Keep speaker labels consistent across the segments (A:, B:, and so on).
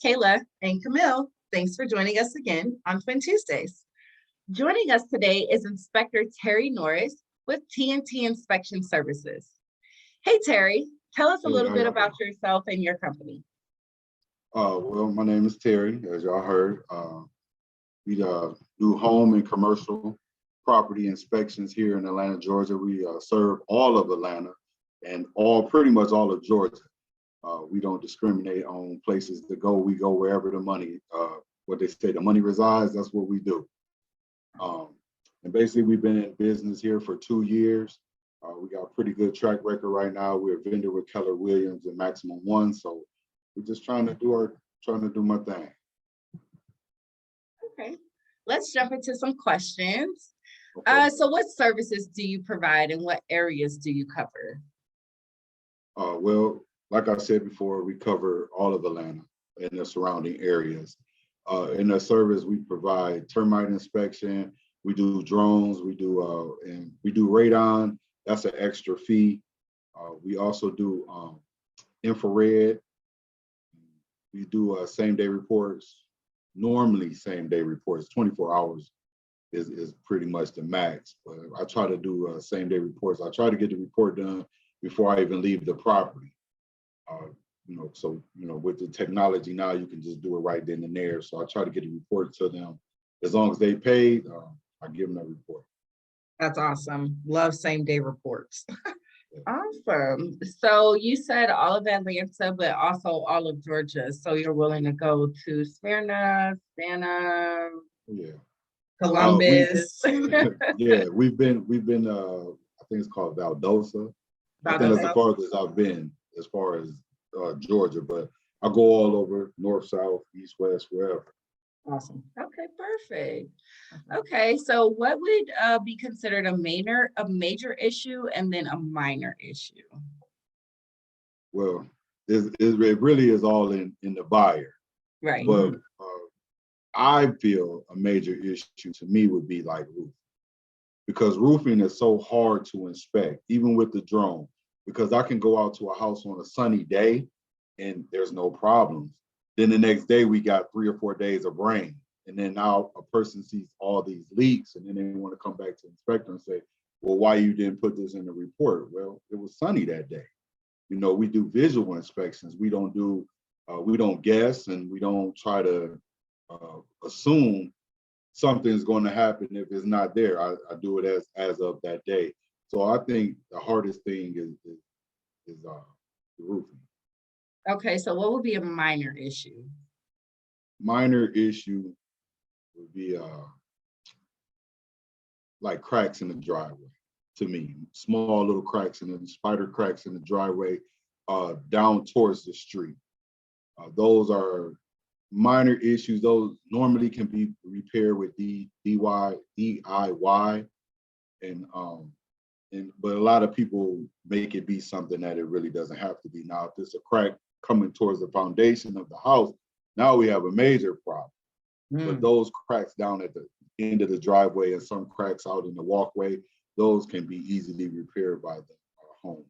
A: Kayla and Camille. Thanks for joining us again on Twin Tuesdays. Joining us today is Inspector Terry Norris with TNT Inspection Services. Hey, Terry, tell us a
B: Hey,
A: little
B: how
A: bit
B: y'all
A: about
B: doing?
A: yourself and your company.
B: Well, my name is Terry, as y'all heard. We do home and commercial property inspections here in Atlanta, Georgia. We serve all of Atlanta and pretty much all of Georgia. We don't discriminate on places to go. We go wherever the money, what they say, the money resides, that's what we do. And basically, we've been in business here for 2 years. We got a pretty good track record right now. We're a vendor with Keller Williams and Maximum One, so we're just trying to do my thing.
A: Okay, let's jump into some questions.
B: Okay.
A: So what services do you provide and what areas do you cover?
B: Well, like I said before, we cover all of Atlanta and the surrounding areas. In the service, we provide termite inspection. We do drones. We do radon. That's an extra fee. We also do infrared. We do same-day reports. Normally, same-day reports. 24 hours is pretty much the max. But I try to do same-day reports. I try to get the report done before I even leave the property. With the technology now, you can just do it right then and there. So I try to get a report to them. As long as they paid, I give them a report.
A: That's awesome. Love same-day reports. Awesome. So you said all of Atlanta, but also all of Georgia. So you're willing to go to Smyrna, Savannah,
B: Yeah.
A: Columbus.
B: Yeah, we've been. I think it's called Valdosta. I think that's the farthest I've been as far as Georgia, but I go all over, north, south, east, west, wherever.
A: Awesome. Okay, perfect. Okay, so what would be considered a major issue and then a minor issue?
B: Well, it really is all in the buyer.
A: Right.
B: But I feel a major issue to me would be like roofing, because roofing is so hard to inspect, even with the drone, because I can go out to a house on a sunny day and there's no problems. Then the next day we got 3 or 4 days of rain. And then now a person sees all these leaks and then they want to come back to the inspector and say, well, why you didn't put this in the report? Well, it was sunny that day. We do visual inspections. We don't guess, and we don't try to assume something's going to happen if it's not there. I do it as of that day. So I think the hardest thing is the roofing.
A: Okay, so what would be a minor issue?
B: Minor issue would be like cracks in the driveway. To me, small little cracks and the spider cracks in the driveway down towards the street. Those are minor issues. Those normally can be repaired with DIY, but a lot of people make it be something that it really doesn't have to be. Now, if there's a crack coming towards the foundation of the house, now we have a major problem. But those cracks down at the end of the driveway and some cracks out in the walkway, those can be easily repaired by the home.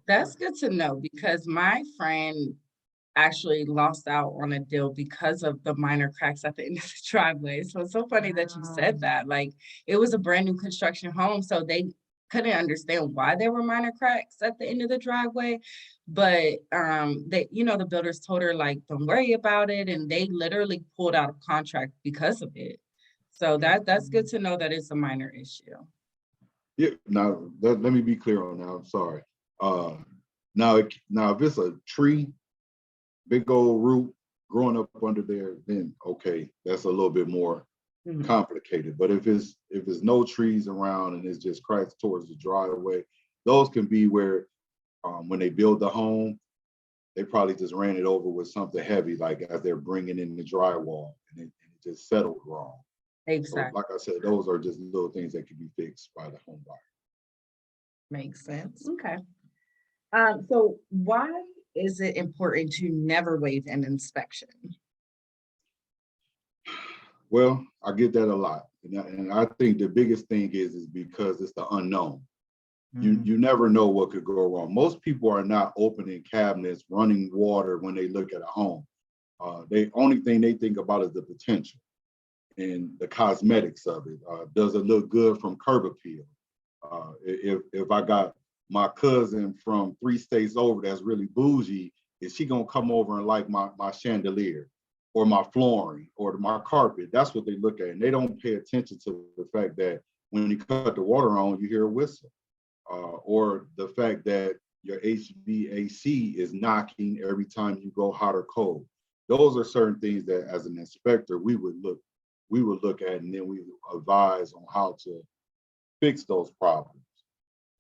A: That's good to know, because my friend actually lost out on a deal because of the minor cracks at the end of the driveway. So it's so funny that you said that. Like, it was a brand new construction home, so they couldn't understand why there were minor cracks at the end of the driveway. But the builders told her, like, don't worry about it, and they literally pulled out a contract because of it. So that's good to know that it's a minor issue.
B: Yeah. Now let me be clear on that. I'm sorry. Now if it's a tree, big old root growing up under there, then okay, that's a little bit more complicated. But if it's no trees around and it's just cracks towards the driveway, those can be where when they build the home, they probably just ran it over with something heavy, like as they're bringing in the drywall, and it just settled wrong.
A: Exactly.
B: So, like I said, those are just little things that can be fixed by the home buyer.
A: Makes sense. Okay. So why is it important to never waive an inspection?
B: Well, I get that a lot. And I think the biggest thing is because it's the unknown. You never know what could go wrong. Most people are not opening cabinets, running water when they look at a home. The only thing they think about is the potential and the cosmetics of it. Does it look good from curb appeal? If I got my cousin from 3 states over that's really bougie, is she gonna come over and like my chandelier or my flooring or my carpet? That's what they look at, and they don't pay attention to the fact that when you cut the water on, you hear a whistle, or the fact that your HVAC is knocking every time you go hot or cold. Those are certain things that, as an inspector, we would look at, and then we would advise on how to fix those problems.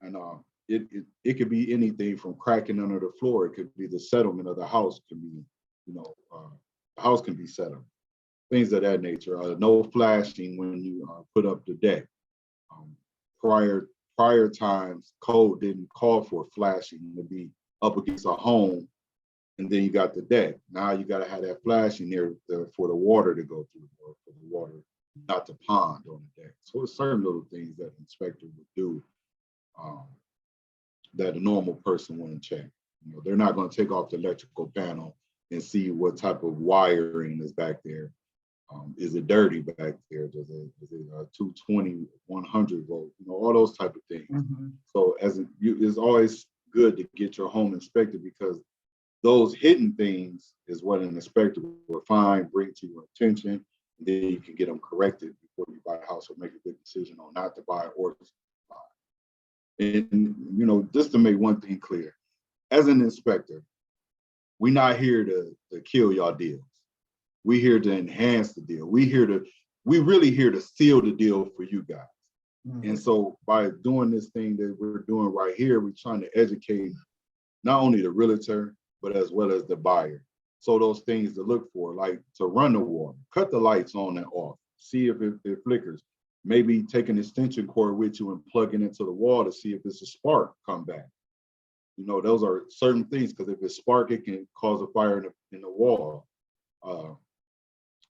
B: And it could be anything from cracking under the floor. It could be the settlement of the house. It could be, the house can be settled. Things of that nature. No flashing when you put up the deck. Prior times, code didn't call for flashing to be up against a home, and then you got the deck. Now you got to have that flashing there for the water to go through, or for the water not to pond on the deck. So it's certain little things that an inspector would do that a normal person wouldn't check. They're not going to take off the electrical panel and see what type of wiring is back there. Is it dirty back there? Is it 220, 100 volt? All those type of things.
A: Mm-hmm.
B: So it's always good to get your home inspected, because those hidden things is what an inspector will find, bring to your attention, and then you can get them corrected before you buy a house or make a good decision on not to buy or to buy. And just to make one thing clear, as an inspector, we're not here to kill y'all deals. We're here to enhance the deal. We're really here to seal the deal for you guys. Mm-hmm. And so by doing this thing that we're doing right here, we're trying to educate not only the realtor, but as well as the buyer. So those things to look for, like to run the water, cut the lights on and off, see if it flickers. Maybe take an extension cord with you and plug it into the wall to see if it's a spark come back. Those are certain things, because if it's spark, it can cause a fire in the wall.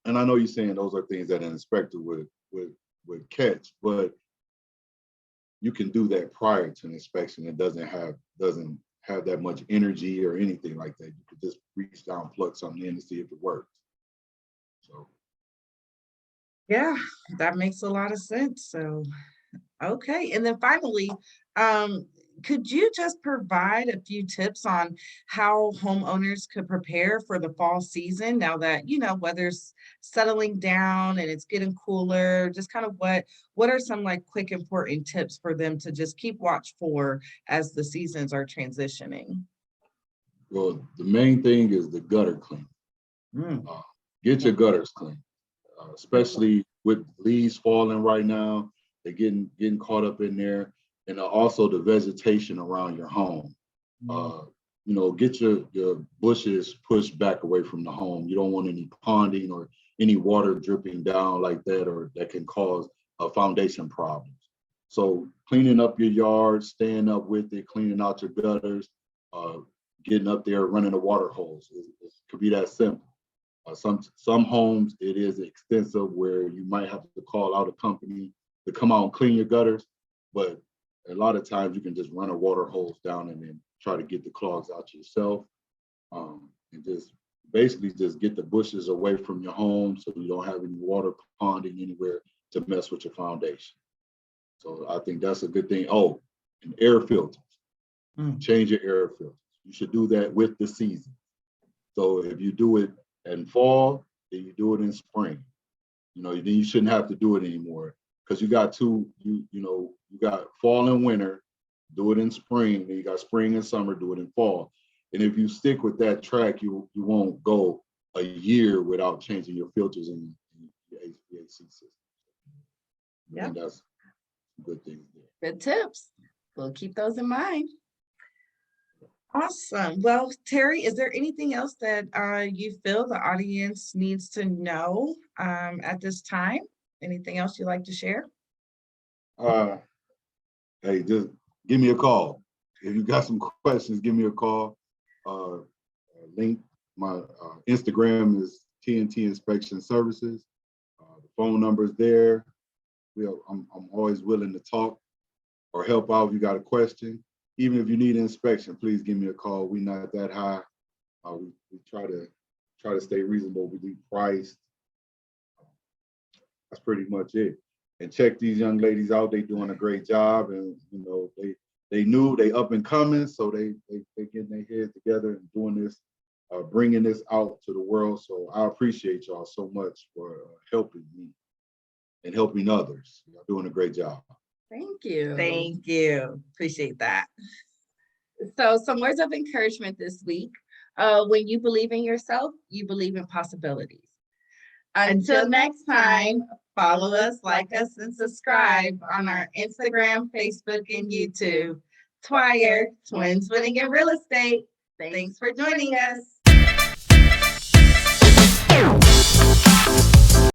B: And I know you're saying those are things that an inspector would catch, but you can do that prior to an inspection. It doesn't have that much energy or anything like that. You could just reach down, plug something in to see if it works. So.
A: Yeah, that makes a lot of sense. So, okay. And then finally, could you just provide a few tips on how homeowners could prepare for the fall season now that, weather's settling down and it's getting cooler? Just kind of what are some like quick important tips for them to just keep watch for as the seasons are transitioning?
B: Well, the main thing is the gutter clean. Get your gutters clean, especially with leaves falling right now. They're getting caught up in there. And also the vegetation around your home. Get your bushes pushed back away from the home. You don't want any ponding or any water dripping down like that, or that can cause foundation problems. So cleaning up your yard, staying up with it, cleaning out your gutters, getting up there, running the water hose. It could be that simple. Some homes, it is extensive where you might have to call out a company to come out and clean your gutters, but a lot of times you can just run a water hose down and then try to get the clogs out yourself, and just basically just get the bushes away from your home so you don't have any water ponding anywhere to mess with your foundation. So I think that's a good thing. Oh, and air filters. Change your air filters. You should do that with the season. So if you do it in fall, then you do it in spring. Then you shouldn't have to do it anymore, because you got you got fall and winter, do it in spring, then you got spring and summer, do it in fall. And if you stick with that track, you won't go a year without changing your filters in your HVAC system. Yeah, that's a good thing there.
A: Good tips. We'll keep those in mind. Awesome. Well, Terry, is there anything else that you feel the audience needs to know at this time? Anything else you'd like to share?
B: Hey, just give me a call. If you got some questions, give me a call. Link, my Instagram is TNT Inspection Services. The phone number is there. I'm always willing to talk or help out if you got a question. Even if you need inspection, please give me a call. We're not that high. We try try to stay reasonably priced. That's pretty much it. And check these young ladies out. They doing a great job, and you know they knew they up and coming, so they getting their heads together and doing this, bringing this out to the world. So I appreciate y'all so much for helping me and helping others. Y'all doing a great job.
A: Thank you.
C: Thank you. Appreciate that.
A: So some words of encouragement this week. When you believe in yourself, you believe in possibilities.
C: Until next time, follow us, like us, and subscribe on our Instagram, Facebook, and YouTube. T.W.I.R.E, Twins Winning in Real Estate. Thanks for joining us.